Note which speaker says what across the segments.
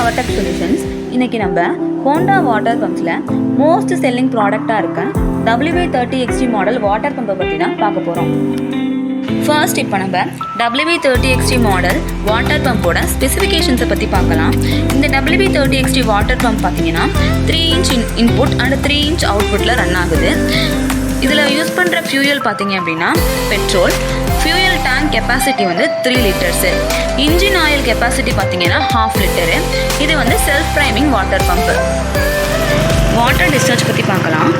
Speaker 1: Powertech solutions. இன்னைக்கு நம்ம Honda water பம்ப்ஸில் most selling ப்ராடக்டாக இருக்க WV30XT மாடல் வாட்டர் பம்பை பற்றி தான் பார்க்க போகிறோம். ஃபர்ஸ்ட் இப்போ நம்ம WV30XT மாடல் வாட்டர் பம்போட ஸ்பெசிஃபிகேஷன்ஸை பற்றி பார்க்கலாம். இந்த WV30XT வாட்டர் பம்ப் பார்த்தீங்கன்னா 3 inch இன்புட் அண்ட் 3 inch அவுட்புட்டில் ரன் ஆகுது. இதில் யூஸ் பண்ணுற ஃபியூயல் பார்த்தீங்க அப்படின்னா பெட்ரோல். ஃபியூயல் டேங்க் கெப்பாசிட்டி வந்து 3 லிட்டர்ஸு. இன்ஜின் ஆயில் கெப்பாசிட்டி பார்த்தீங்கன்னா 1/2 லிட்டரு. இது வந்து self priming water pump. Water discharge பற்றி பார்க்கலாம்.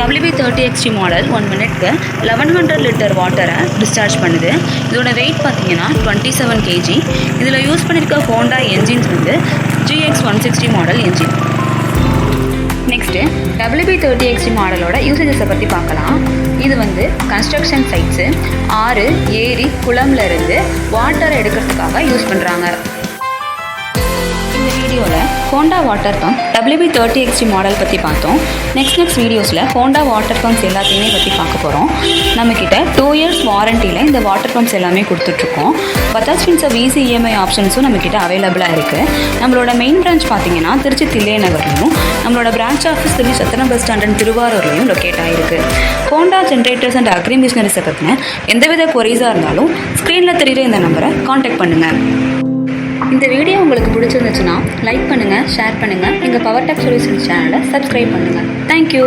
Speaker 1: WV30XT மாடல் 1 மினிட்க்கு 1100 லிட்டர் வாட்டரை டிஸ்சார்ஜ் பண்ணுது. இதோட வெயிட் பார்த்தீங்கன்னா 27 kg. இதில் யூஸ் பண்ணியிருக்க ஹோண்டா என்ஜின்ஸ் வந்து GX160 model engine. Next WV30XT மாடலோட யூசேஜஸை பற்றி பார்க்கலாம். இது வந்து கன்ஸ்ட்ரக்ஷன் சைட்ஸு, ஆறு, ஏரி, குளம்லேருந்து வாட்டரை எடுக்கிறதுக்காக யூஸ் பண்ணுறாங்க. இந்த வீடியோவில் Honda water pump WV30XT model பற்றி பார்த்தோம். நெக்ஸ்ட் வீடியோஸில் ஹோண்டா வாட்டர் பம்ப்ஸ் எல்லாத்தையுமே பற்றி பார்க்க போகிறோம். நம்மக்கிட்ட 2 years வாரண்டியில் இந்த வாட்டர் பம்ப்ஸ் எல்லாமே கொடுத்துட்ருக்கோம். பஜாஜ் ஃபின்சர்வ் ஈஸி EMI ஆப்ஷன்ஸும் நம்மக்கிட்ட அவைலபிளாக இருக்குது. நம்மளோட மெயின் பிரான்ச் பார்த்தீங்கன்னா திருச்சி தில்லை நகர்லையும், நம்மளோட branch office Tiruchi Chatram bus stand and திருவாரூர்லையும் லொக்கேட் ஆகிருக்கு. ஹோண்டா ஜென்ரேட்டர்ஸ் அண்ட் அக்ரி மிஷினரிஸை பற்றின எந்தவித குறைஸாக இருந்தாலும் ஸ்க்ரீனில் தெரியுற இந்த நம்பரை காண்டாக்ட் பண்ணுங்கள். இந்த வீடியோ உங்களுக்கு பிடிச்சிருந்துச்சுன்னா லைக் பண்ணுங்கள், ஷேர் பண்ணுங்கள். எங்கள் பவர்டெக் சொல்யூஷன்ஸ் சேனலை சப்ஸ்கிரைப் பண்ணுங்கள். தேங்க்யூ.